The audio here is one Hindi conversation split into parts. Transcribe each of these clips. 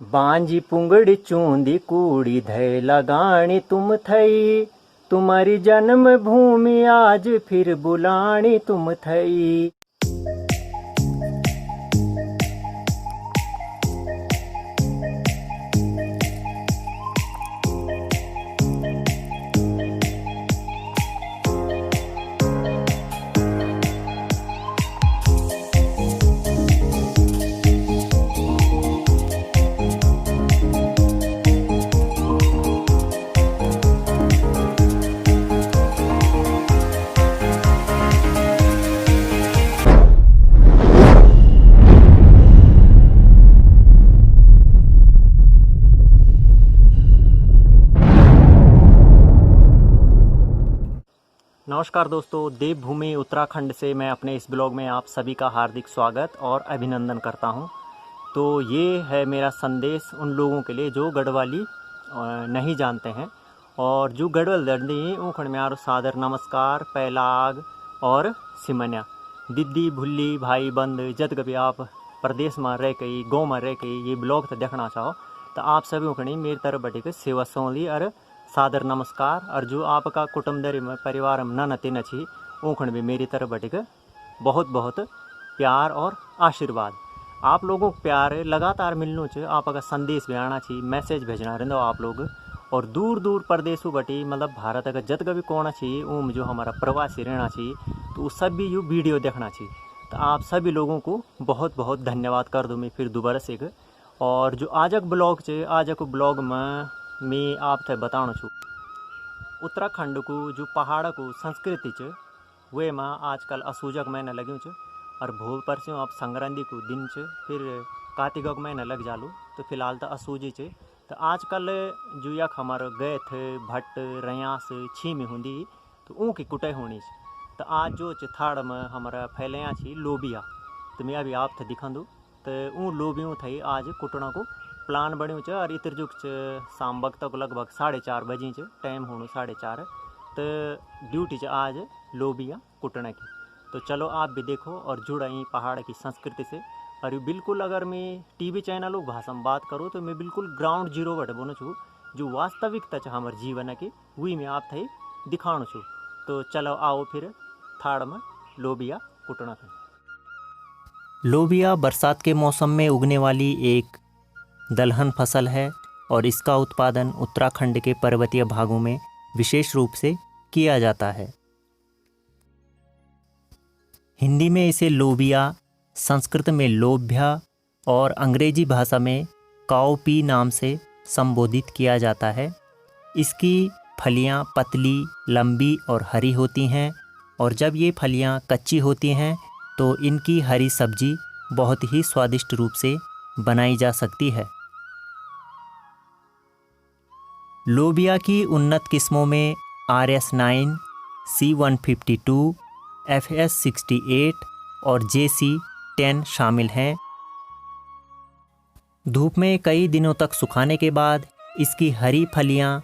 बांजी पुंगड़ी चूंदी कूड़ी धै लगाणी तुम थई, तुम्हारी जन्म भूमि आज फिर बुलाणी तुम थई। नमस्कार दोस्तों, देवभूमि उत्तराखंड से मैं अपने इस ब्लॉग में आप सभी का हार्दिक स्वागत और अभिनंदन करता हूं। तो ये है मेरा संदेश उन लोगों के लिए जो गढ़वाली नहीं जानते हैं और जो गढ़वाल दर्दी उखड़ में आरो सादर नमस्कार पैलाग और सिमन्या दीदी भुल्ली भाई बंद जद कभी आप प्रदेश में रह के गाँव में रह के ये ब्लॉग तो देखना चाहो तो आप सभी उखड़ी मेरी तरफ बटी के सेवा सौली और सादर नमस्कार। और जो आपका कुटुंबदरी में परिवार में न नती नछी ऊखण भी मेरी तरफ बटिक बहुत बहुत प्यार और आशीर्वाद। आप लोगों को प्यार लगातार मिलना च आपका संदेश भी आना चाहिए, मैसेज भेजना रहना आप लोग। और दूर दूर प्रदेशों बटी मतलब भारत का जत भी कोना चाहिए उम जो हमारा प्रवासी रहना चाहिए तो उस सब भी यू वीडियो देखना चाहिए। तो आप सभी लोगों को बहुत बहुत धन्यवाद कर दूँ मैं फिर दोबारा से। और जो आजक ब्लॉग च आजक ब्लॉग में मैं आप थे बताना छूँ उत्तराखंड को जो पहाड़ को संस्कृति च वे में आजकल असूजक महीना लग्यूँ च और भोल परसों अब संक्रांति को दिन च फिर कार्तिक महीना लग जालू तो फिलहाल तो असूजी च। तो आजकल जो यख हमारे गए थे भट्ट रयास छी में होंगी तो ऊँ की कुटाई होनी च। तो आज जो च थाड़ में हमारा फैलया छी लोबिया तो मैं अभी आप थे दिखा दूँ तो ऊँ लोबियों थी आज कुटना को प्लान बण्यू च। और इतर जुग शाम वक्त तक लगभग 4:30 बजे च टाइम होने 4:30 तो ड्यूटी च आज लोबिया कुटने की। तो चलो आप भी देखो और जुड़ा ही पहाड़ की संस्कृति से। और ये बिल्कुल अगर मैं टीवी चैनलों भाषा में बात करूँ तो मैं बिल्कुल ग्राउंड जीरो बट बोनो छूँ जो वास्तविकता च हमारे जीवन की वही मैं आप थे दिखाणु छूँ। तो चलो आओ फिर थाड़ में लोबिया कुटना की। लोबिया बरसात के मौसम में उगने वाली एक दलहन फसल है और इसका उत्पादन उत्तराखंड के पर्वतीय भागों में विशेष रूप से किया जाता है। हिंदी में इसे लोबिया, संस्कृत में लोभ्या और अंग्रेजी भाषा में काउपी नाम से संबोधित किया जाता है। इसकी फलियां पतली, लंबी और हरी होती हैं और जब ये फलियां कच्ची होती हैं तो इनकी हरी सब्जी बहुत ही स्वादिष्ट रूप से बनाई जा सकती है। लोबिया की उन्नत किस्मों में RS9, C152, FS68 और JC10 शामिल हैं। धूप में कई दिनों तक सुखाने के बाद इसकी हरी फलियां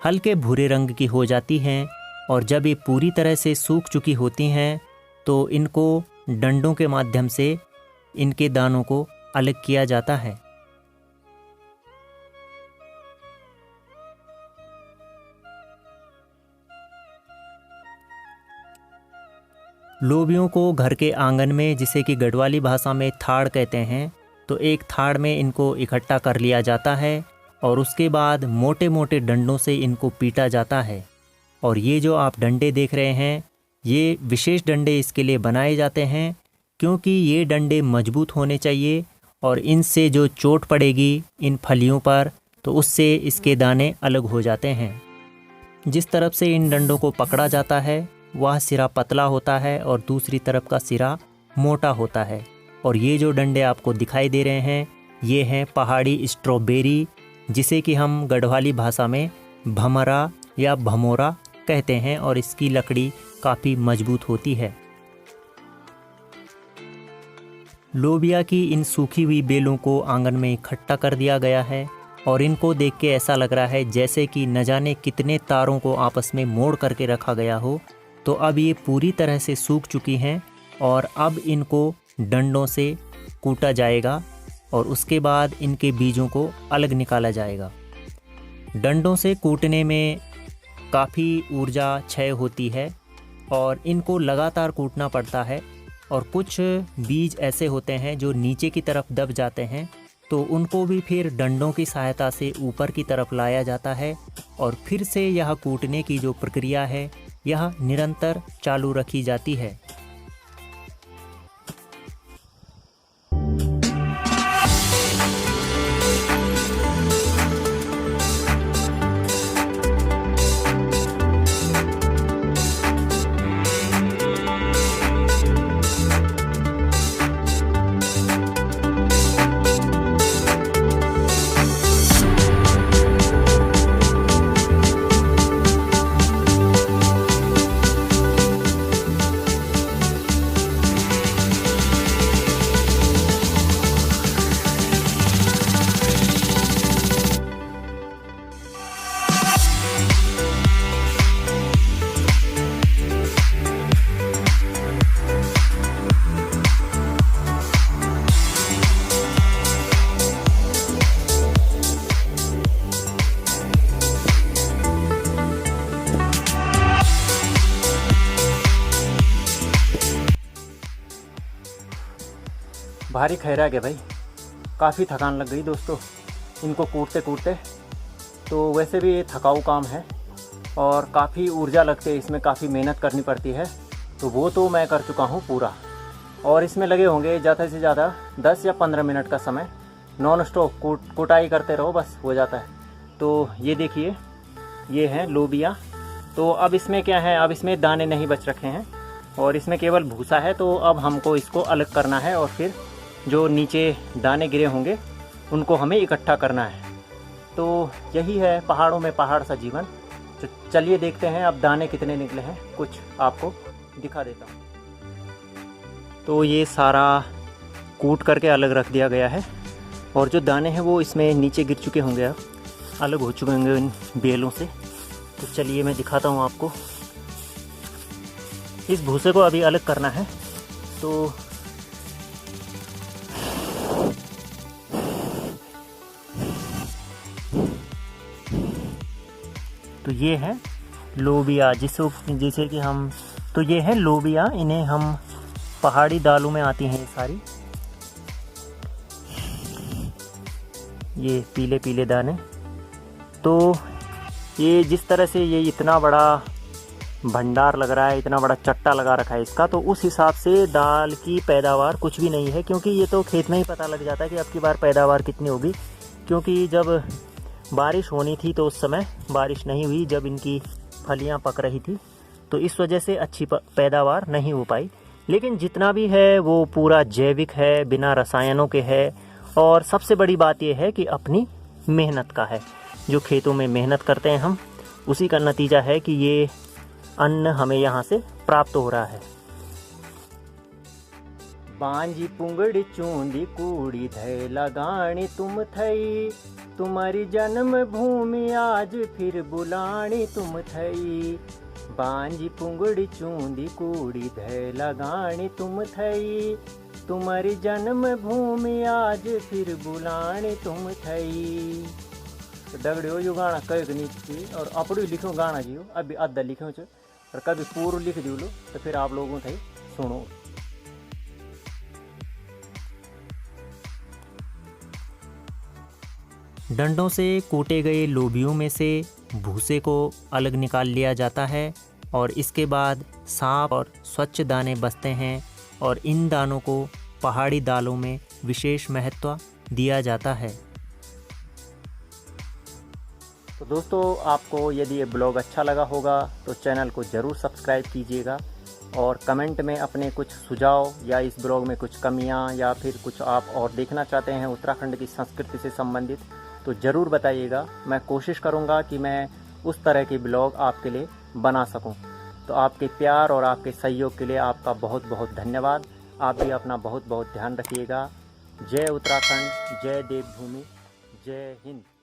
हल्के भूरे रंग की हो जाती हैं और जब ये पूरी तरह से सूख चुकी होती हैं तो इनको डंडों के माध्यम से इनके दानों को अलग किया जाता है। लोबियों को घर के आंगन में, जिसे कि गढ़वाली भाषा में थाड़ कहते हैं, तो एक थाड़ में इनको इकट्ठा कर लिया जाता है और उसके बाद मोटे मोटे डंडों से इनको पीटा जाता है। और ये जो आप डंडे देख रहे हैं ये विशेष डंडे इसके लिए बनाए जाते हैं क्योंकि ये डंडे मजबूत होने चाहिए और इनसे जो चोट पड़ेगी इन फलियों पर तो उससे इसके दाने अलग हो जाते हैं। जिस तरफ से इन डंडों को पकड़ा जाता है वह सिरा पतला होता है और दूसरी तरफ का सिरा मोटा होता है। और ये जो डंडे आपको दिखाई दे रहे हैं ये हैं पहाड़ी स्ट्रॉबेरी, जिसे कि हम गढ़वाली भाषा में भमरा या भमोरा कहते हैं और इसकी लकड़ी काफ़ी मजबूत होती है। लोबिया की इन सूखी हुई बेलों को आंगन में इकट्ठा कर दिया गया है और इनको देख के ऐसा लग रहा है जैसे कि न जाने कितने तारों को आपस में मोड़ करके रखा गया हो। तो अब ये पूरी तरह से सूख चुकी हैं और अब इनको डंडों से कूटा जाएगा और उसके बाद इनके बीजों को अलग निकाला जाएगा। डंडों से कूटने में काफ़ी ऊर्जा क्षय होती है और इनको लगातार कूटना पड़ता है। और कुछ बीज ऐसे होते हैं जो नीचे की तरफ दब जाते हैं, तो उनको भी फिर डंडों की सहायता से ऊपर की तरफ लाया जाता है और फिर से यह कूटने की जो प्रक्रिया है यह निरंतर चालू रखी जाती है। भारी खैरा गया भाई, काफ़ी थकान लग गई दोस्तों इनको कूटते कूटते। तो वैसे भी ये थकाऊ काम है और काफ़ी ऊर्जा लगती है, इसमें काफ़ी मेहनत करनी पड़ती है। तो वो तो मैं कर चुका हूँ पूरा, और इसमें लगे होंगे ज़्यादा से ज़्यादा 10 या 15 मिनट का समय। नॉन स्टॉप कुटाई करते रहो, बस हो जाता है। तो ये देखिए, ये हैं लोबिया। तो अब इसमें क्या है, अब इसमें दाने नहीं बच रखे हैं और इसमें केवल भूसा है। तो अब हमको इसको अलग करना है और फिर जो नीचे दाने गिरे होंगे उनको हमें इकट्ठा करना है। तो यही है पहाड़ों में पहाड़ सा जीवन। तो चलिए देखते हैं अब दाने कितने निकले हैं, कुछ आपको दिखा देता हूँ। तो ये सारा कूट करके अलग रख दिया गया है और जो दाने हैं वो इसमें नीचे गिर चुके होंगे, अब अलग हो चुके होंगे इन बेलों से। तो चलिए मैं दिखाता हूँ आपको। इस भूसे को अभी अलग करना है। तो ये है लोबिया, जिसे कि हम, तो ये है लोबिया। इन्हें हम पहाड़ी दालों में आती हैं ये सारी, ये पीले पीले दाने। तो ये जिस तरह से ये इतना बड़ा भंडार लग रहा है, इतना बड़ा चट्टा लगा रखा है इसका, तो उस हिसाब से दाल की पैदावार कुछ भी नहीं है, क्योंकि ये तो खेत में ही पता लग जाता है कि अब की बार पैदावार कितनी होगी। क्योंकि जब बारिश होनी थी तो उस समय बारिश नहीं हुई, जब इनकी फलियां पक रही थी, तो इस वजह से अच्छी पैदावार नहीं हो पाई। लेकिन जितना भी है वो पूरा जैविक है, बिना रसायनों के है। और सबसे बड़ी बात यह है कि अपनी मेहनत का है। जो खेतों में मेहनत करते हैं हम, उसी का नतीजा है कि ये अन्न हमें यहाँ से प्राप्त हो रहा है। बांजी पुंगड़ी चूंदी कूड़ी धै लगानी तुम थई, तुम्हारी जन्म भूमि आज फिर बुलानी तुम थई। बांजी पुंगड़ी चूंदी कूड़ी धै लगानी तुम थई, तुम्हारी जन्म भूमि आज फिर बुलानी तुम थई। तो दगड़ियों यो गाना कह नीचे और अपड़ू लिखो गाना जी, अभी अद्धा लिखो छ और कभी पूरा लिख दू लो, तो फिर आप लोगों थे सुनो। डंडों से कूटे गए लोबियों में से भूसे को अलग निकाल लिया जाता है और इसके बाद साफ और स्वच्छ दाने बचते हैं और इन दानों को पहाड़ी दालों में विशेष महत्व दिया जाता है। तो दोस्तों, आपको यदि ये ब्लॉग अच्छा लगा होगा तो चैनल को ज़रूर सब्सक्राइब कीजिएगा और कमेंट में अपने कुछ सुझाव या इस ब्लॉग में कुछ कमियां या फिर कुछ आप और देखना चाहते हैं उत्तराखंड की संस्कृति से संबंधित, तो ज़रूर बताइएगा। मैं कोशिश करूंगा कि मैं उस तरह की ब्लॉग आपके लिए बना सकूं। तो आपके प्यार और आपके सहयोग के लिए आपका बहुत बहुत धन्यवाद। आप भी अपना बहुत बहुत ध्यान रखिएगा। जय उत्तराखंड, जय देवभूमि, जय हिंद।